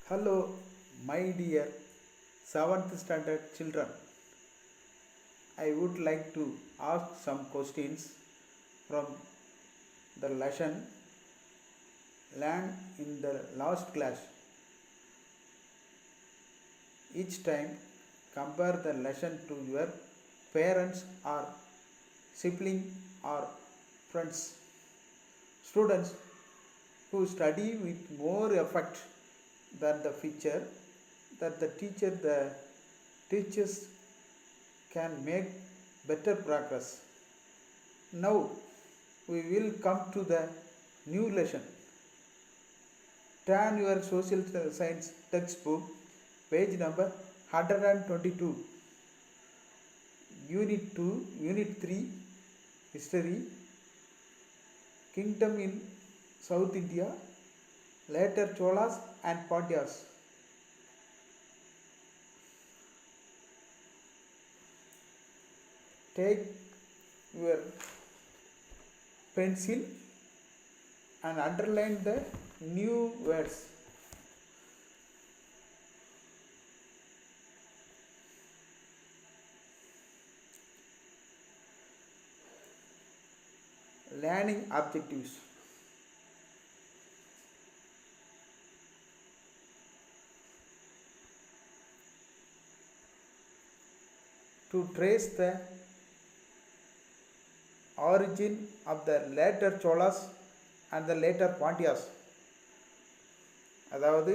Hello, my dear 7th standard children. I would like to ask some questions from the lesson learned in the last class. Each time, compare the lesson to your parents or sibling or friends. Students who study with more effort than the teacher, that the teachers can make better progress. Now we will come to the new lesson. Turn your social science textbook, page number 122, Unit 2, Unit 3, History, Kingdom in South India, later Cholas and Pandyas. Take your pencil and underline the new words. Learning objectives. To trace the origin of the later Cholas and the later Pandyas. அதாவது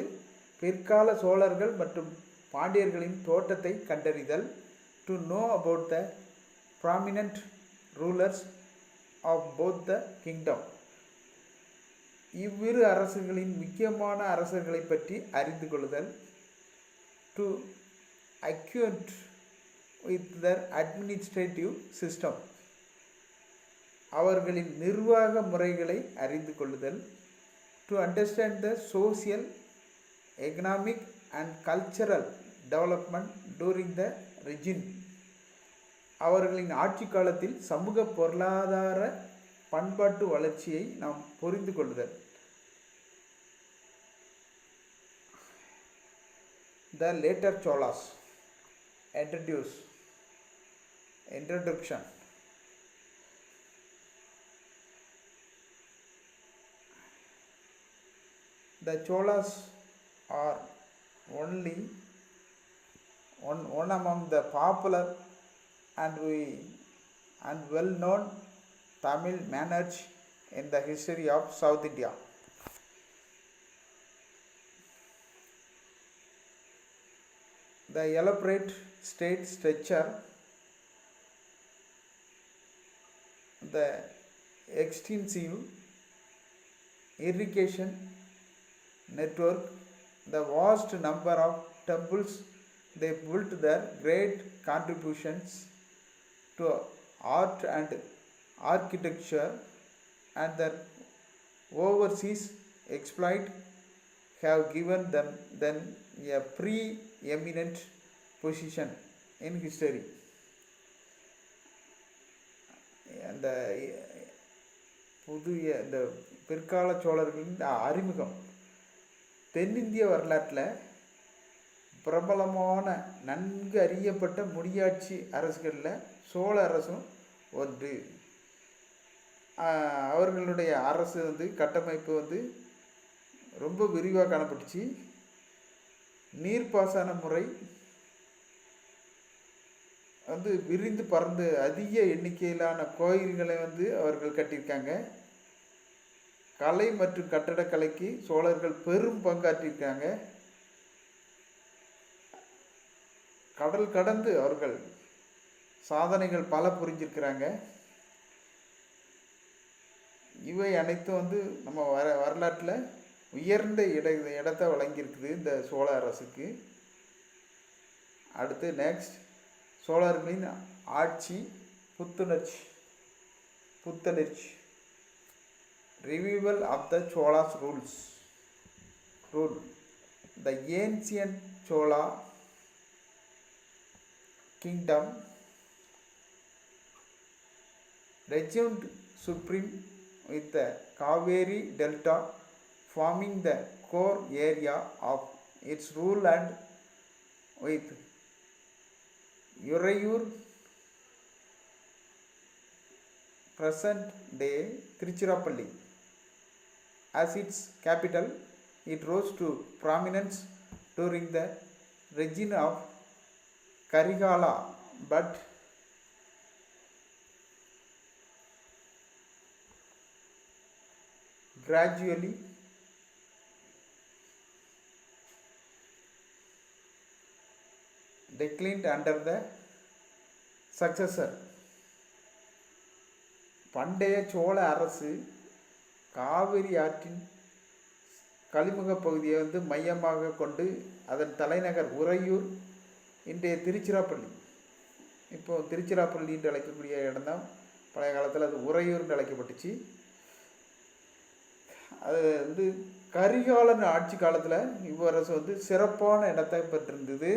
பிற்கால சோழர்கள் மற்றும் பாண்டியர்களின் தோற்றத்தை கண்டறிதல். To know about the prominent rulers of both the kingdom. இவ்விரு அரசுகளின் முக்கியமான அரசர்களை பற்றி அறிந்து கொள்ளுதல். To acquaint with their administrative system. அவர்களின் நிர்வாக முறைகளை அறிந்து கொள்ளுதல். To understand the social, economic and cultural development during the regime. அவர்களின் ஆட்சி காலத்தில் சமூக பொருளாதார பண்பாட்டு வளர்ச்சியை நாம் புரிந்து கொள்ளுதல். The later Cholas. Introduction. The Cholas are only one among the popular and well-known Tamil monarchs in the history of South India. The elaborate state structure, the extensive irrigation network, the vast number of temples they built, their great contributions to art and architecture, and their overseas exploit have given them then a preeminent position in history. அந்த புதிய இந்த பிற்கால சோழர்களின் அறிமுகம். தென்னிந்திய வரலாற்றில் பிரபலமான நன்கு அறியப்பட்ட முடியாட்சி அரசுகளில் சோழ அரசும் ஒன்று. அவர்களுடைய அரசு கட்டமைப்பு ரொம்ப விரிவாக காணப்பட்டுச்சு. நீர்ப்பாசன முறை விரிந்து பறந்து அதிக எண்ணிக்கையிலான கோயில்களை அவர்கள் கட்டியிருக்காங்க. கலை மற்றும் கட்டடக்கலைக்கு சோழர்கள் பெரும் பங்காற்றியிருக்காங்க. கடல் கடந்து அவர்கள் சாதனைகள் பல புரிஞ்சிருக்கிறாங்க. இவை அனைத்தும் நம்ம வரலாற்றில் உயர்ந்த இடத்தை வழங்கியிருக்குது இந்த சோழ அரசுக்கு. அடுத்து நெக்ஸ்ட், சோழர்களின் ஆட்சி புத்துணர்ச்சி. Revival of the Cholas rule. The ancient Chola kingdom resumed supreme with the Kaveri Delta forming the core area of its rule and with Urayur, present day Tiruchirappalli, as its capital. It rose to prominence during the reign of Karigala, but gradually declined under the successor. பண்டைய சோழ அரசு காவிரி ஆற்றின் கலிமுக பகுதியை மையமாக கொண்டு அதன் தலைநகர் உறையூர், இன்றைய திருச்சிராப்பள்ளி, இப்போது திருச்சிராப்பள்ளி என்று அழைக்கக்கூடிய இடம்தான் பழைய காலத்தில் அது உறையூர் என்று அழைக்கப்பட்டுச்சு. அது கரிகாலன் ஆட்சி காலத்தில் இவ்வரசு சிறப்பான இடத்தை பெற்றிருந்தது.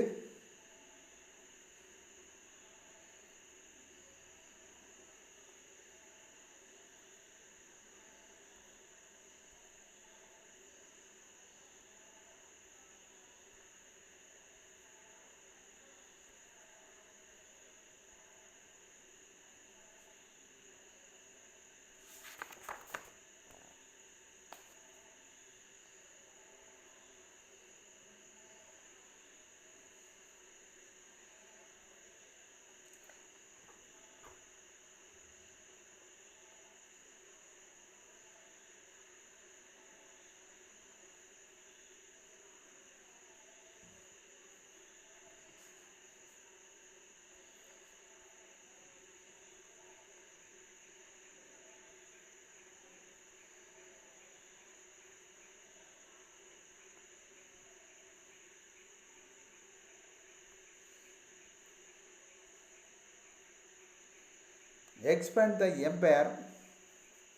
Expand the empire.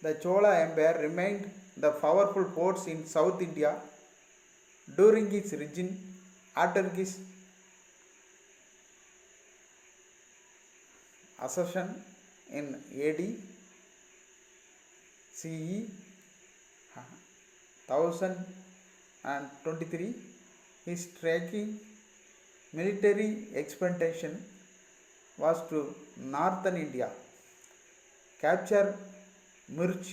The Chola Empire remained the powerful force in South India during its reign. After his accession in AD CE 1023, his striking military expansion was to northern India, capture Mirch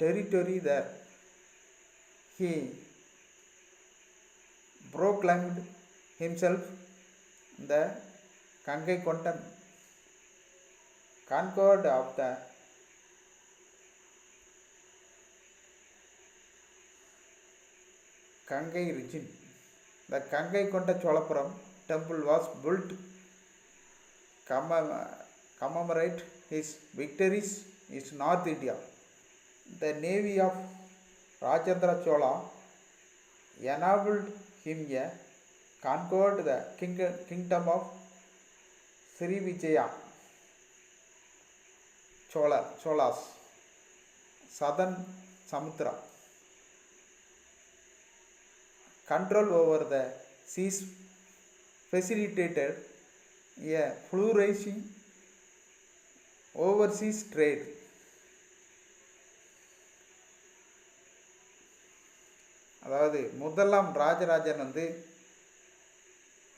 territory there. He proclaimed himself the Kangai Kondan, conqueror of the Kangai region. The Kangai Konda Cholapuram temple was built commemorate his victories in North India. The navy of Rajendra Chola enabled him a conquered the kingdom of Srivijaya Cholas, southern Samudra. Control over the seas facilitated a flourishing overseas trade. அதாவது முதலாம் ராஜராஜன்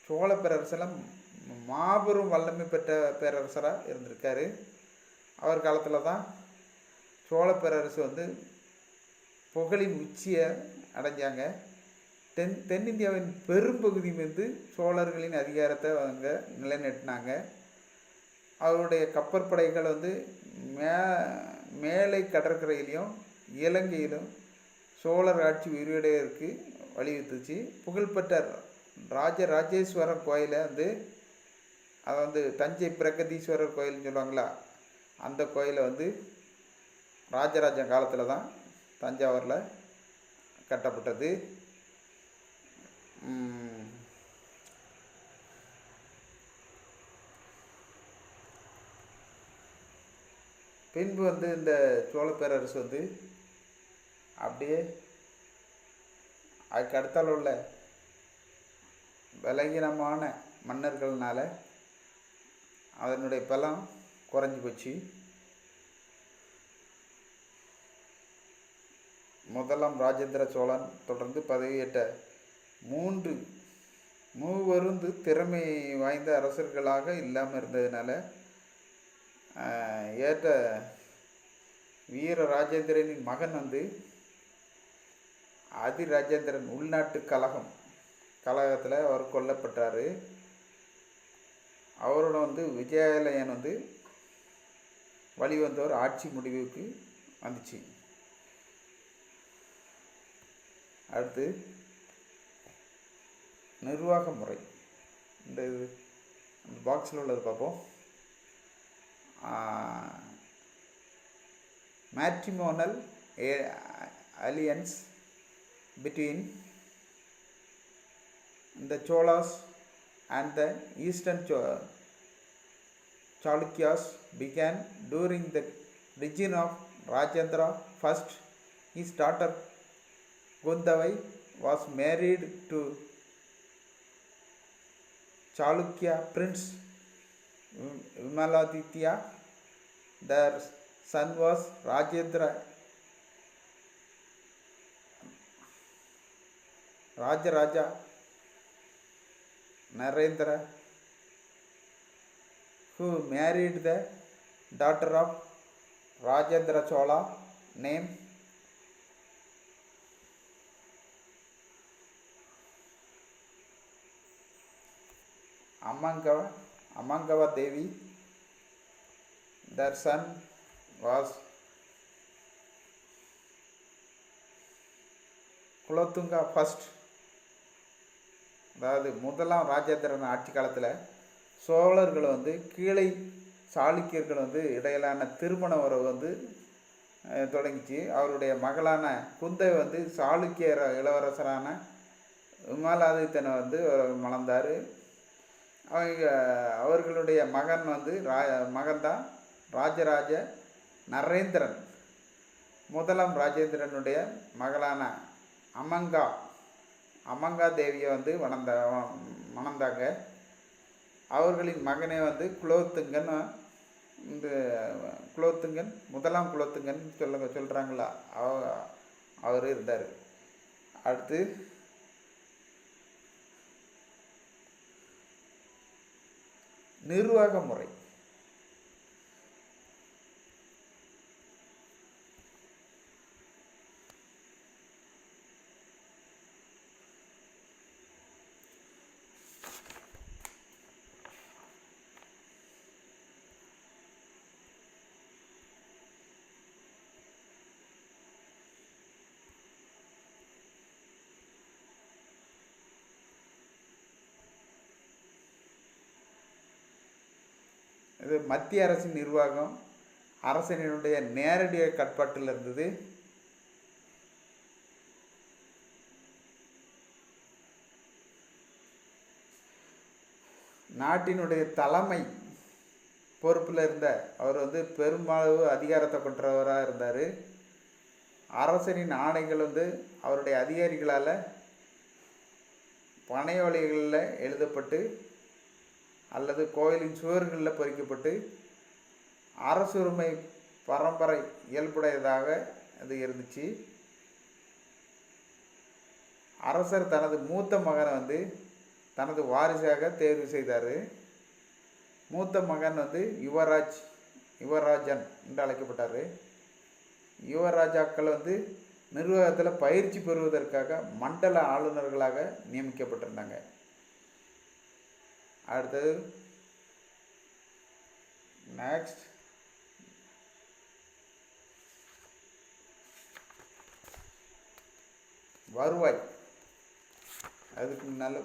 சோழ பேரரசில் மாபெரும் வல்லமை பெற்ற பேரரசராக இருந்திருக்காரு. அவர் காலத்தில் தான் சோழ பேரரசு புகழின் உச்சியை அடைஞ்சாங்க. தென்னிந்தியாவின் பெரும்பகுதி சோழர்களின் அதிகாரத்தை அவங்க நிலைநாட்டினாங்க. அவருடைய கப்பற்படைகள் மேலை கடற்கரையிலையும் இலங்கையிலும் சோழர் ஆட்சி விரிவடைவதற்கு வலியுறுத்துச்சு. புகழ்பெற்ற ராஜராஜேஸ்வரர் கோயிலை அதை தஞ்சை பிரகதீஸ்வரர் கோயில்னு சொல்லுவாங்களா, அந்த கோயிலை ராஜராஜன் காலத்தில் தான் தஞ்சாவூரில் கட்டப்பட்டது. பின்பு இந்த சோழ பேரரசு அப்படியே அதுக்கு அடுத்தால் உள்ள பலகீனமான மன்னர்கள்னால அதனுடைய பலம் குறைஞ்சி போச்சு. முதலாம் ராஜேந்திர சோழன் தொடர்ந்து பதவியேற்ற மூவரும் திறமை வாய்ந்த அரசர்களாக இல்லாமல் இருந்ததுனால ஏற்ற வீர ராஜேந்திரனின் மகன் அதிராஜேந்திரன் உள்நாட்டு கலகத்தில் அவர் கொல்லப்பட்டார். அவரோட விஜயாலயன் வழிவந்தவர் ஆட்சி முடிவுக்கு வந்துச்சு. அடுத்து நிர்வாக முறை. இந்த பாக்ஸில் உள்ளது பார்ப்போம். மேட்ரிமோனல் அலியன்ஸ் between the Cholas and the Eastern Chalukyas began during the reign of Rajendra I. His daughter Gundavai was married to Chalukya prince Vimaladitya. Their son was Rajaraja Narendra, who married the daughter of Rajendra Chola named Amangava Devi. Their son was Kulothunga first. அதாவது முதலாம் ராஜேந்திரன் ஆட்சி காலத்தில் சோழர்கள் கீழே சாளுக்கியர்கள் இடையிலான திருமண உறவு தொடங்கிச்சு. அவருடைய மகளான குந்தவை சாளுக்கிய இளவரசரான விமலாதித்தனை மணந்தார். அவர்களுடைய மகன்தான் ராஜராஜ நரேந்திரன். முதலாம் ராஜேந்திரனுடைய மகளான அமங்கா தேவியை மணந்தாங்க. அவர்களின் மகனே குலோத்துங்கன் முதலாம் குலோத்துங்கன் சொல்கிறாங்களா, அவர் இருந்தார். அடுத்து நிர்வாக முறை. இது மத்திய அரசின் நிர்வாகம் அரசனுடைய நேரடி கட்டுப்பாட்டில் இருந்தது. நாட்டினுடைய தலைமை பொறுப்பில் இருந்த அவர் பெரும்பாலும் அதிகாரத்தை கொண்டவராக இருந்தார். அரசனின் ஆணைகள் அவருடைய அதிகாரிகளால் பனையோலைகளில் எழுதப்பட்டு அல்லது கோயிலின் சுவர்களில் பொறிக்கப்பட்டு அரசுரிமை பரம்பரை இயல்புடையதாக அது இருந்துச்சு. அரசர் தனது மூத்த மகனை தனது வாரிசாக தேர்வு செய்தார். மூத்த மகன் யுவராஜன் என்று அழைக்கப்பட்டார். யுவராஜாக்கள் நிர்வாகத்தில் பயிற்சி பெறுவதற்காக மண்டல ஆளுநர்களாக நியமிக்கப்பட்டிருந்தாங்க. அடுத்தது நெக்ஸ்ட் வருவாய். அதுக்கு நல்ல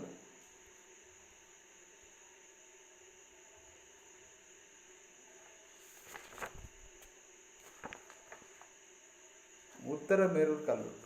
உத்தரமேரூர் கல்லூரி.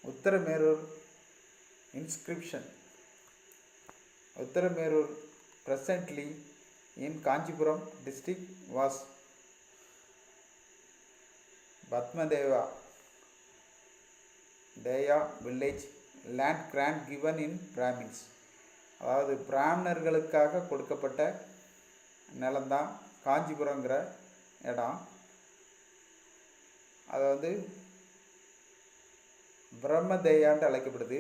Uttaramerur inscription. Uttaramerur presently in Kanchipuram district was Padmadeva Daya village, land grant given in Brahmins. அதாவது பிராமணர்களுக்காக கொடுக்கப்பட்ட நிலம்தான் காஞ்சிபுரங்கிற இடம். அது வந்து பிரம்மதேயான்னு அழைக்கப்படுது.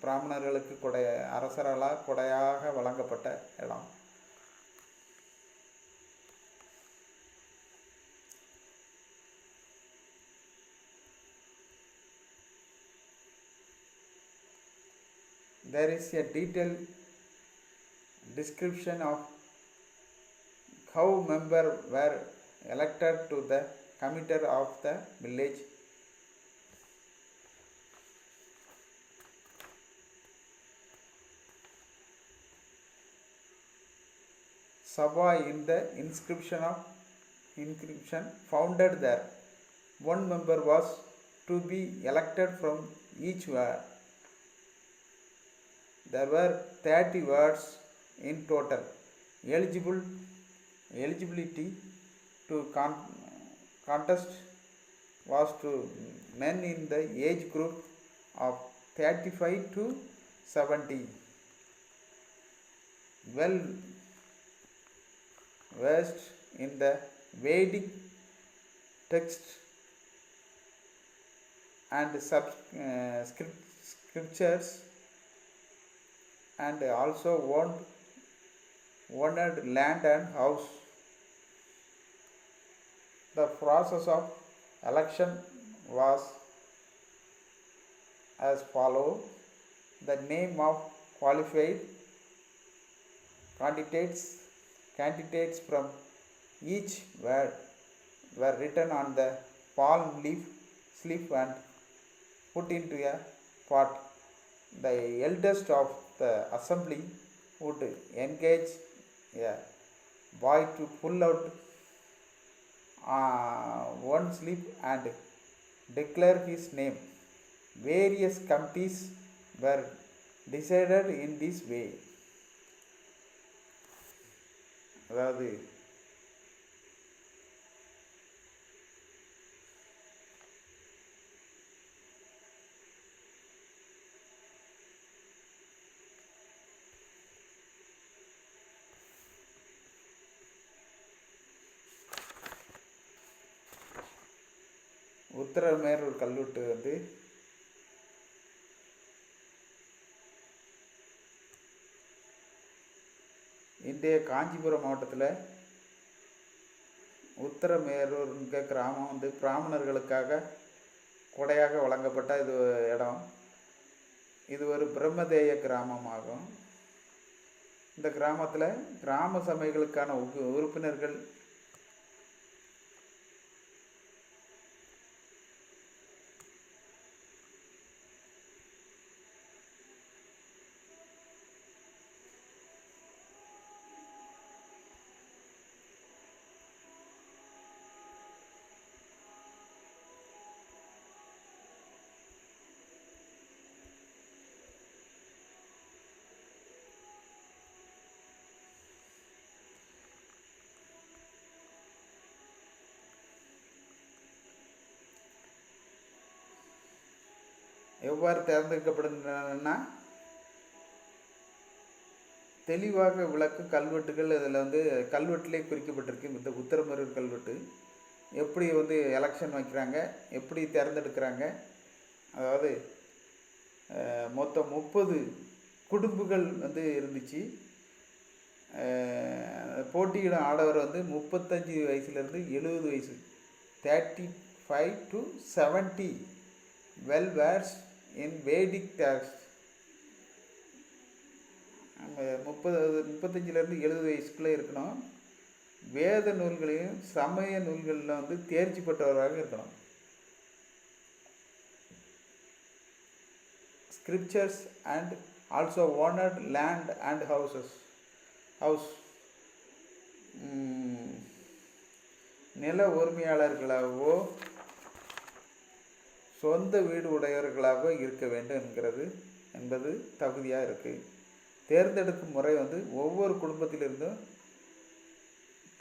பிராமணர்களுக்கு அரசரால் கொடையாக வழங்கப்பட்ட இடம். There is a detailed description of how members were elected to the committee of the village. Sabha in the inscription founded there. One member was to be elected from each ward. There were 30 wards in total. Eligibility to contest was to men in the age group of 35 to 70, well versed in the Vedic text and scriptures, and also owned land and house. The process of election was as follows. The name of qualified candidates from each ward were written on the palm slip and put into a pot. The eldest of the assembly would engage a boy to pull out one slip and declare his name. Various committees were decided in this way. அதாவது உத்தரமேரூர் கல்வெட்டு வந்து இன்றைய காஞ்சிபுரம் மாவட்டத்தில் உத்தரமேரூர்ங்கிற கிராமம் வந்து பிராமணர்களுக்காக கொடையாக வழங்கப்பட்ட இடம். இது ஒரு பிரம்மதேய கிராமமாகும். இந்த கிராமத்தில் கிராம சபைகளுக்கான உறுப்பினர்கள் எவ்வாறு தேர்ந்தெடுக்கப்படுகின்றன தெளிவாக விளக்கும் கல்வெட்டுகள் இதில் வந்து கல்வெட்டிலே குறிக்கப்பட்டிருக்கு. இந்த உத்தரமேரூர் கல்வெட்டு எப்படி வந்து எலெக்ஷன் வைக்கிறாங்க, எப்படி தேர்ந்தெடுக்கிறாங்க. அதாவது மொத்தம் 30 குடும்பங்கள் வந்து இருந்துச்சு. போட்டியிடும் ஆடவர் வந்து 35 வயசுலேருந்து 70 வயசு, 35 to 70, well versed in Vedic text. 35லேருந்து 70 வயசுக்குள்ளே இருக்கணும். வேத நூல்களையும் சமய நூல்களில் வந்து தேர்ச்சி பெற்றவராக இருக்கணும். Scriptures and also owned land and house. நில உரிமையாளர்களாகவோ சொந்த வீடு உடையவர்களாக இருக்க வேண்டும் என்பது தகுதியாக இருக்குது. தேர்ந்தெடுக்கும் முறை வந்து ஒவ்வொரு குடும்பத்திலிருந்தும்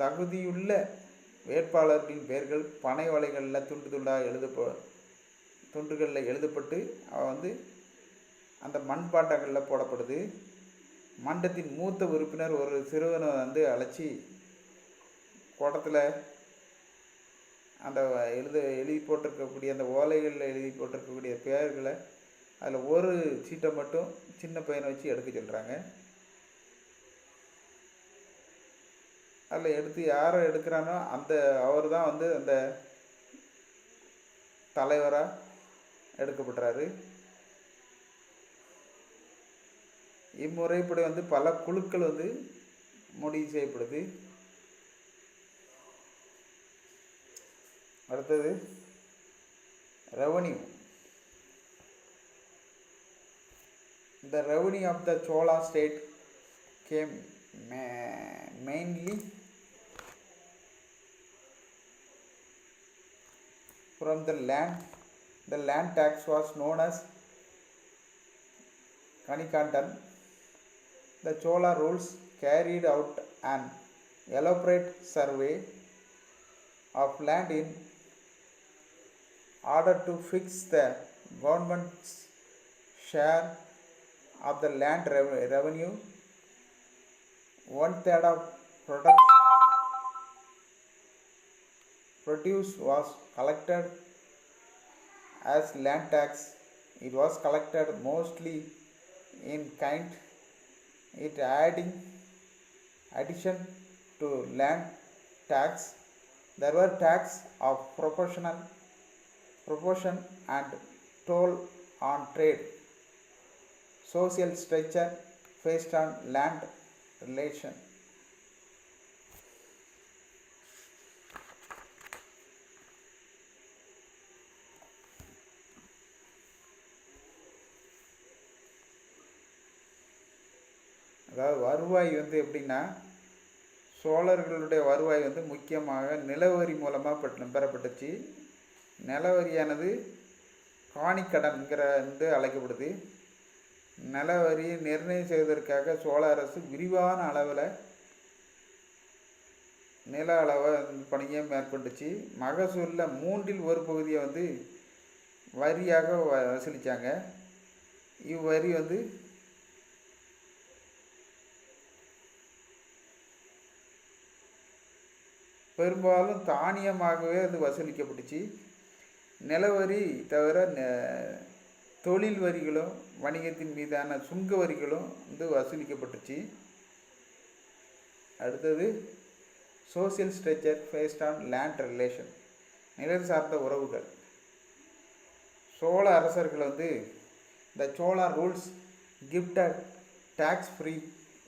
தகுதியுள்ள வேட்பாளர்களின் பெயர்கள் பனை ஓலைகளில் துண்டுகளில் எழுதப்பட்டு அந்த மண்பாண்டங்களில் போடப்படுது. மன்றத்தின் மூத்த உறுப்பினர் ஒரு சிறுவனை அழைச்சி குடத்தில் அந்த எழுதி போட்டிருக்கக்கூடிய அந்த ஓலைகளில் எழுதி போட்டிருக்கக்கூடிய பெயர்களை அதில் ஒரு சீட்டை மட்டும் சின்ன பையனை வச்சு எடுக்க சொல்கிறாங்க. அதில் எடுத்து யாரை எடுக்கிறானோ அவர் தான் அந்த தலைவராக எடுக்கப்படுறாரு. இம்முறைப்படி பல குழுக்கள் முடிவு செய்யப்படுது. அடுத்தது revenue. The revenue of the Chola state came mainly from the land. The land tax was known as Kanikantan. The Chola rules carried out an elaborate survey of land in order to fix the government's share of the land revenue. 1/3 of produce was collected as land tax. It was collected mostly in kind. It addition to land tax, there were tax of proportion and toll on trade. Social structure based on land relation. அதாவது வருவாய் எப்படின்னா, சோழர்களுடைய வருவாய் முக்கியமாக நிலவரி மூலமாக பெறப்பட்டுச்சு. நிலவரியானது காணிக்கடன்கிற அழைக்கப்படுது. நிலவரியை நிர்ணயம் செய்வதற்காக சோழ அரசு விரிவான அளவில் நில அளவை பணியை மேற்கொண்டுச்சு. மகசூலில் 1/3 பகுதியை வரியாக வசூலித்தாங்க. இவ்வரி பெரும்பாலும் தானியமாகவே வசூலிக்கப்பட்டுச்சு. நிலவரி தவிர தொழில் வரிகளும் வணிகத்தின் மீதான சுங்க வரிகளும் வசூலிக்கப்பட்டுச்சு. அடுத்தது social structure based on land relation. நிலம் சார்ந்த உறவுகள். சோழ அரசர்கள் the Chola rules gifted tax free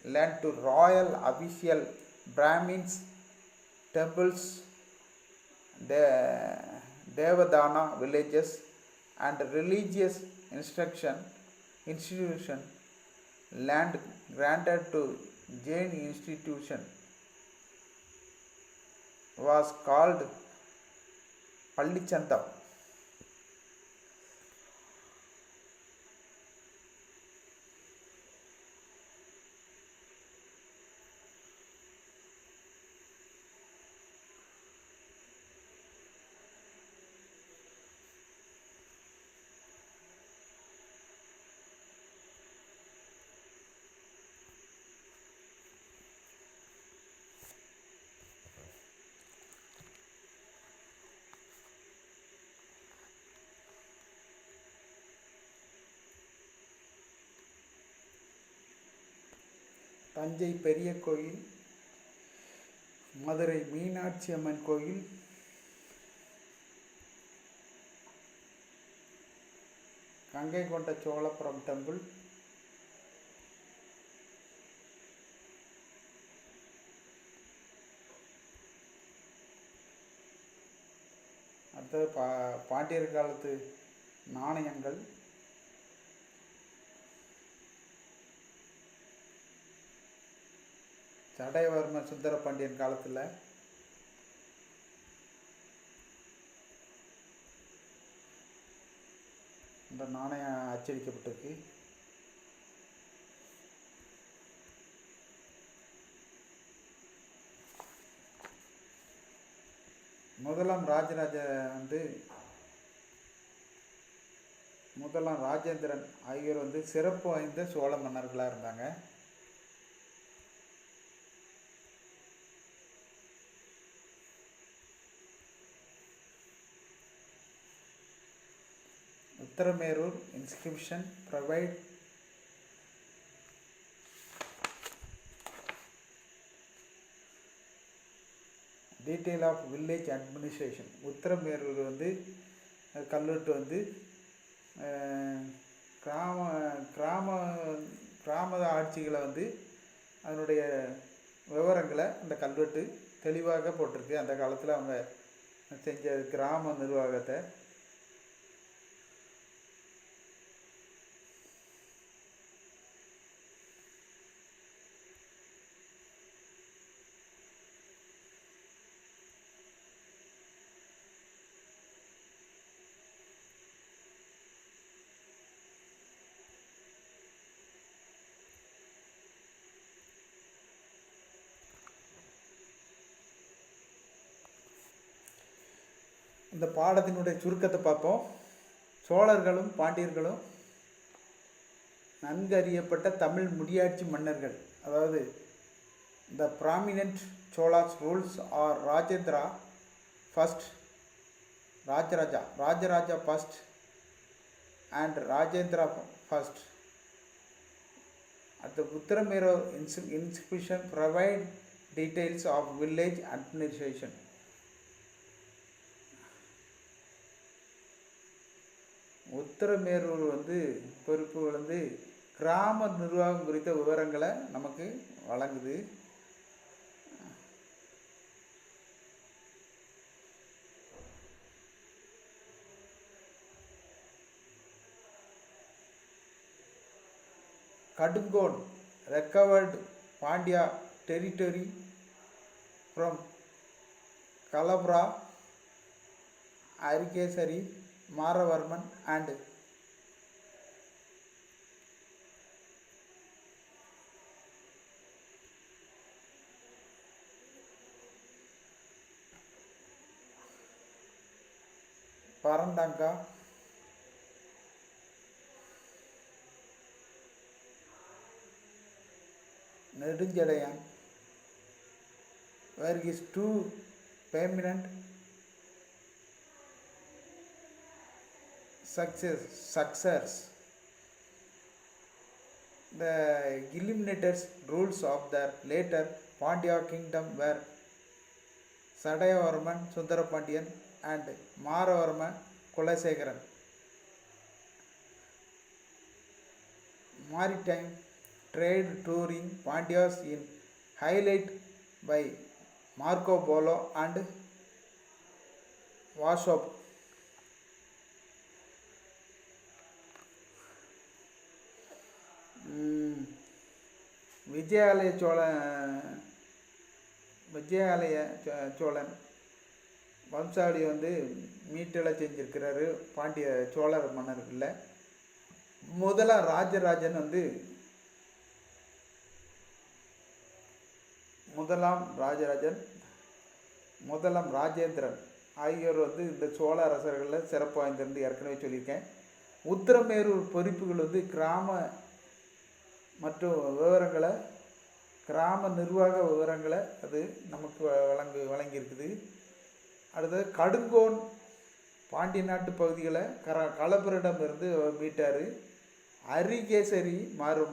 land to royal official Brahmins, temples, Devadana villages and religious institution. Land granted to Jain institution was called Pallichandam. Thanjai பெரிய கோயில், மதுரை மீனாட்சி அம்மன் கோயில், கங்கை கொண்ட Cholapuram temple, அடுத்தது பாண்டியர் காலத்து நாணயங்கள், சடையவர்ம சுந்தரபாண்டியன் காலத்தில் இந்த நாணயம் அச்சடிக்கப்பட்டிருக்கு. முதலாம் வந்து முதலாம் ராஜேந்திரன் ஆகியோர் வந்து சிறப்பு வாய்ந்த சோழ மன்னர்களாக இருந்தாங்க. Uttaramerur inscription provide detail of village administration. Uttaramerur வந்து கல்வெட்டு வந்து கிராம கிராம கிராம ஆட்சிகளை வந்து அதனுடைய விவரங்களை அந்த கல்வெட்டு தெளிவாக போட்டிருக்கு. அந்த காலத்தில் அவங்க செஞ்ச கிராம நிர்வாகத்தை. இந்த பாடத்தினுடைய சுருக்கத்தை பார்ப்போம். சோழர்களும் பாண்டியர்களும் நன்கு அறியப்பட்ட தமிழ் முடியாட்சி மன்னர்கள். அதாவது the prominent Cholas rules are Rajendra first, Rajaraja first and Rajendra first. At the Uttaramero inscription provide details of village administration. Uttaramerur வந்து பொறுப்புகள் வந்து கிராம நிர்வாகம் குறித்த விவரங்களை நமக்கு வழங்குது. Kadungon recovered Pandya territory from Kalabra, Arikesari, Maravarman and Parandanka, Nedunjalayan, where his two permanent successors. The eliminators rules of the later Pandya kingdom were Sadayavarman Sundarapandiyan and Maravarma Kulasegaran. Maritime trade touring Pandyas in highlight by Marco Polo and Wasop. Vijayalaya Cholan வம்சாவளி வந்து மீட்டெழ செஞ்சிருக்கிறாரு பாண்டிய சோழர் மன்னர்களில். முதலாம் ராஜராஜன் வந்து முதலாம் ராஜேந்திரன் ஆகியோர் வந்து இந்த சோழ அரசர்களில் சிறப்பு வாய்ந்திருந்து ஏற்கனவே சொல்லியிருக்கேன். உத்தரமேரூர் பொறுப்புகள் வந்து கிராம மற்றும் விவரங்களை, கிராம நிர்வாக விவரங்களை அது நமக்கு வழங்கியிருக்குது. அடுத்தது கடுங்கோன் பாண்டிய நாட்டு பகுதிகளை களப்பிரிடம் இருந்து மீட்டார். அரிகேசரி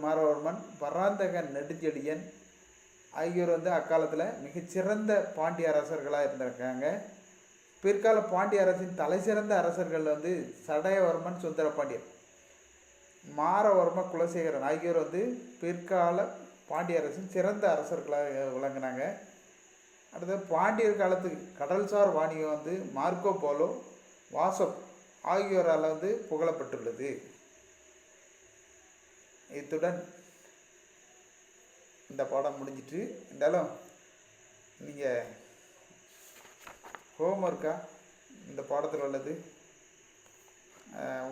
மாரவர்மன், பராந்தகன் நெடுஞ்செழியன் ஆகியோர் வந்து அக்காலத்தில் மிகச்சிறந்த பாண்டிய அரசர்களாக இருந்திருக்காங்க. பிற்கால பாண்டிய அரசின் தலை சிறந்த அரசர்கள் வந்து சடையவர்மன் சுந்தரபாண்டியன், மாரவர்ம குலசேகரன் ஆகியோர் வந்து பிற்கால பாண்டிய அரசின் சிறந்த அரசர்களாக விளங்கினாங்க. அடுத்தது பாண்டியர் காலத்துக்கு கடல்சார் வாணிகம் வந்து மார்க்கோ போலோ, வாசப் ஆகியோரால் வந்து புகழப்பட்டுள்ளது. இத்துடன் இந்த பாடம் முடிஞ்சிட்டு, இருந்தாலும் நீங்கள் ஹோம்ஒர்க்காக இந்த பாடத்தில் உள்ளது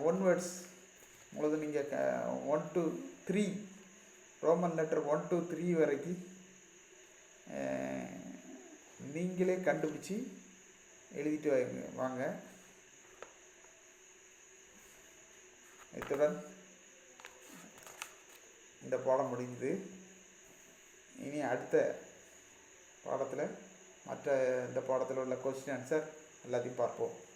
1 வேர்ட்ஸ் உங்களுக்கு நீங்கள் 1 to 3 ரோமன் லெட்டர் 1 to 3 வரைக்கும் நீங்களே கண்டுபிடிச்சி எழுதிட்டு வாங்க. இத்துடன் இந்த பாடம் முடிஞ்சுது. இனி அடுத்த பாடத்தில் மற்ற இந்த பாடத்தில் உள்ள கொஸ்டின் ஆன்சர் எல்லாத்தையும் பார்ப்போம்.